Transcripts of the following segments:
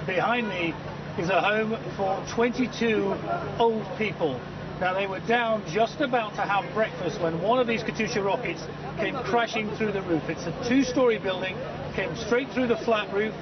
Behind me is a home for 22 old people. Now, they were down just about to have breakfast when one of these Katyusha rockets came crashing through the roof. It's a two-story building, came straight through the flat roof,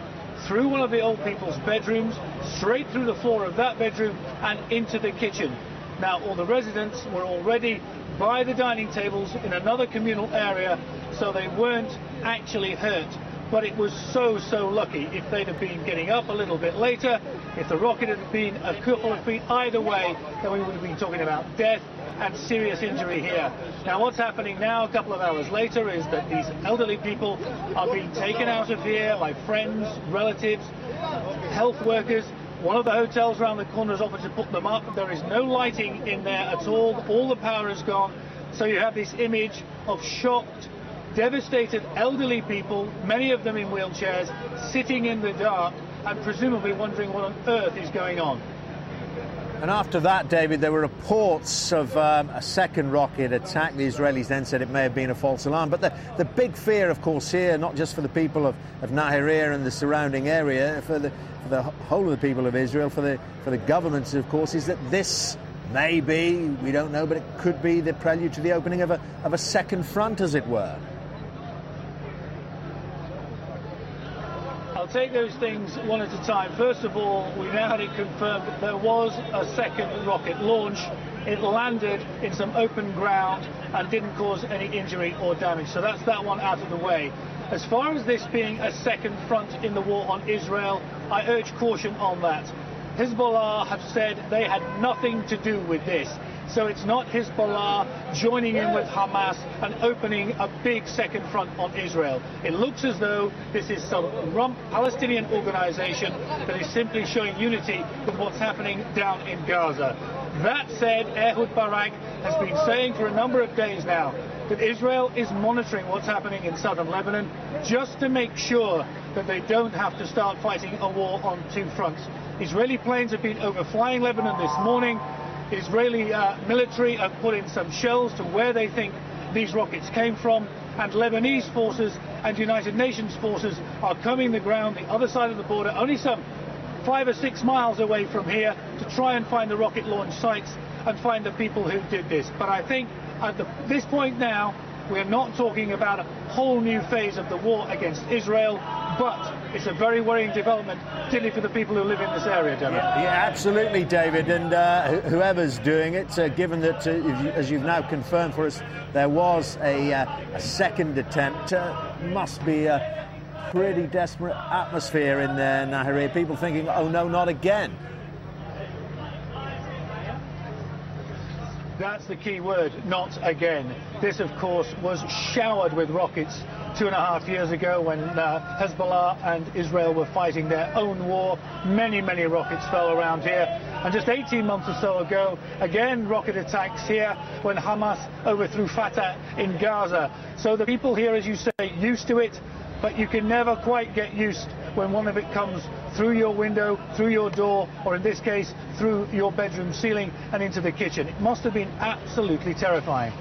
through one of the old people's bedrooms, straight through the floor of that bedroom and into the kitchen. Now, all the residents were already by the dining tables in another communal area, so they weren't actually hurt. But it was so lucky. If they'd have been getting up a little bit later, if the rocket had been a couple of feet either way, then we would have been talking about death and serious injury here. Now, what's happening now, a couple of hours later, is that these elderly people are being taken out of here by friends, relatives, health workers. One of the hotels around the corner has offered to put them up. There is no lighting in there at all. All the power is gone. So you have this image of shocked, devastated elderly people, many of them in wheelchairs, sitting in the dark and presumably wondering what on earth is going on. And after that, David, there were reports of a second rocket attack. The Israelis then said it may have been a false alarm. But the big fear, of course, here, not just for the people of Nahariya and the surrounding area, for the whole of the people of Israel, for the governments, of course, is that this may be, we don't know, but it could be the prelude to the opening of a second front, as it were. I'll take those things one at a time. First of all, we now had it confirmed that there was a second rocket launch. It landed in some open ground and didn't cause any injury or damage. So that's that one out of the way. As far as this being a second front in the war on Israel, I urge caution on that. Hezbollah have said they had nothing to do with this. So it's not Hezbollah joining in with Hamas and opening a big second front on Israel. It looks as though this is some rump Palestinian organization that is simply showing unity with what's happening down in Gaza. That said, Ehud Barak has been saying for a number of days now that Israel is monitoring what's happening in southern Lebanon just to make sure that they don't have to start fighting a war on two fronts. Israeli planes have been overflying Lebanon this morning. Israeli military have put in some shells to where they think these rockets came from, and Lebanese forces and United Nations forces are combing the ground the other side of the border, only some 5 or 6 miles away from here, to try and find the rocket launch sites and find the people who did this. But I think at this point now, we're not talking about a whole new phase of the war against Israel, but it's a very worrying development, particularly for the people who live in this area, Devon. Yeah, absolutely, David. And whoever's doing it, given that, as you've now confirmed for us, there was a second attempt, must be a pretty desperate atmosphere in there, Nahariya. People thinking, oh no, not again. That's the key word, not again. This, of course, was showered with rockets 2.5 years ago when Hezbollah and Israel were fighting their own war. Many rockets fell around here. And just 18 months or so ago, again, rocket attacks here when Hamas overthrew Fatah in Gaza. So the people here, as you say, used to it, but you can never quite get used when one of it comes through your window, through your door, or in this case, through your bedroom ceiling and into the kitchen. It must have been absolutely terrifying.